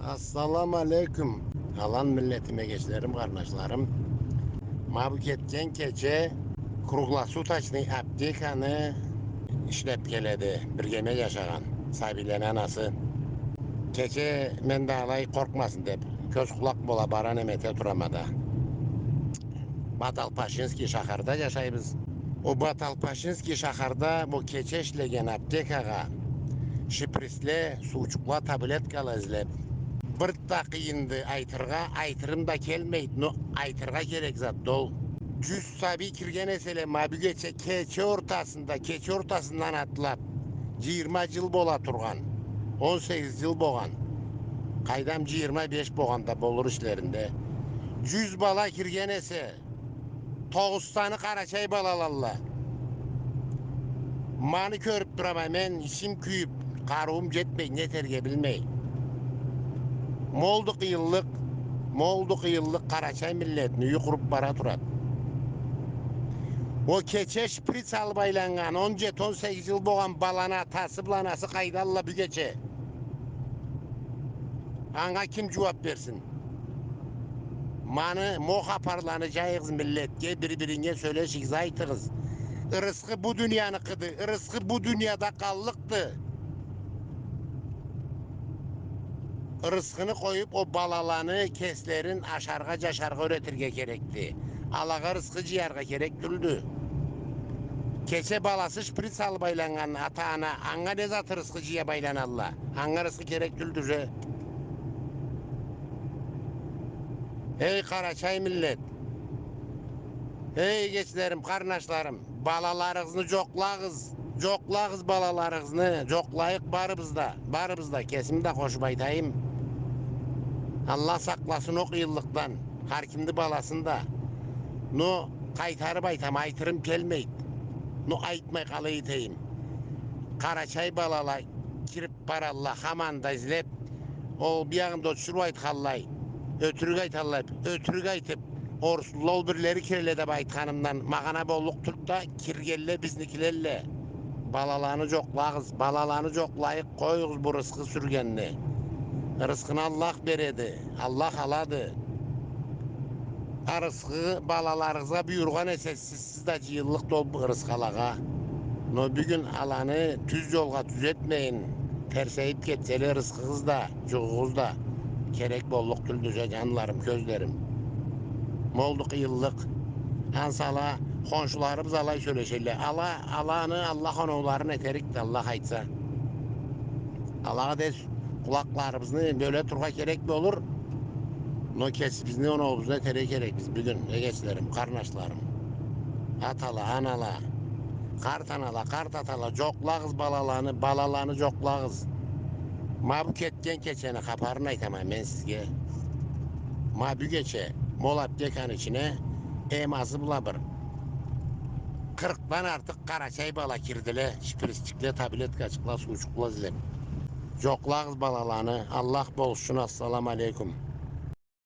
Assalamu aleyküm. Alan milletime geçlerim, kardeşlerim. Ma bu ketken keçe Kruglasuut aptekanı işlep geledi. Birgeme yaşagan. Sabilen anası. Keçe men dağlay korkmasın dep. Köz kulak bola baran emete turamada. Batalpaşinski şaharda yaşaybız. O Batalpaşinski şaharda bu keçe işlegen aptekaga şiprisle suçukla tabletkala izlep bir takıyındı aytırım da kelmeydi. No, aytırga gerek zat dol. 100 sabi kirgen esele mabi geçe keçe ortasından atlap 20 yıl bola turgan. 18 yıl boğan. Kaydam 25 boğanda bolur işlerinde. 100 bala kirgen ese Toğustanı Karaçay balalalla. Mani körüp duramay men işim küyüp karıum jetmey neterge bilmey. Molduk yıllık Karaçay milletini yukurup bara turat. O keçe şprit albaylangan 17-18 yıl boğan balana tası blanası kaydalla bir geçe. Anga kim cevap versin? Manı moha parlanacağız milletke birbirine söyleşik aytığız. Irıskı bu dünyanı kıdı. Irıskı bu dünyada kallıktı. Rızkını koyup o balalanı keslerin aşarga caşarga öğretirge gerekti. Alaga rızkı ciyarga gerek düldü. Keçe balası şprit sal baylangan ata ana anga ne zatı rızkı ciye baylan Allah. Anga rızkı gerek düldü. Hey Karaçay millet. Hey geçlerim, karnaşlarım. Balalarınızı coklağız. Coklağız balalarınızı. Coklayık barımızda. Kesimde koşup aytayım. Allah saklasın o yıllıktan. Har kimdi balasında. No kaytarıp aytam aytırım kelmeydi. No aytmay kalaytayım. Karaçay balala kirip baralla hamanda izlep o bir yağında uçurup aytkallay. Ötürük aytallay. Ötürük aytıp orsulol birleri kirlede baytkanımdan magana bolluk tutta kirgelle biznikilerle. Balalarını coklağız. Balalarını coklayıp koyuz bu rızkı sürgenini. Rızkını Allah beredi. Allah aladı. Rızkı balalarınıza buyurgan ese siz de yıllık dol rızkalaga. No bugün alanı düz yolga düzetmeyin. Terseyip geçseli rızkınız da, cuğunuz da. Kerek bolluk düldüze canlarım, közlerim. Molduk yıllık. Ansala, konşularımız alay söyleşeyle. Alanı Allah onların eterik de Allah aytsa. Allah'a des kulaklarımızı böyle turga gerekli olur. No kes bizni onu obuzuna tere gerek biz bugün egeçlerim, karnaşlarım. Atala, anala, kart anala, kart atala, coklağız balalarını coklağız. Ma bu ketken keçeni kaparını aytamam ben sizge. Ma bu geçe, molap dekan içine eması bulabır. 40'dan artık Karaçay bala kirdile, şipiristikle tablet kaçıkla suçukla zilep. Coklağız balalarını, Allah bolsun, assalamu aleyküm.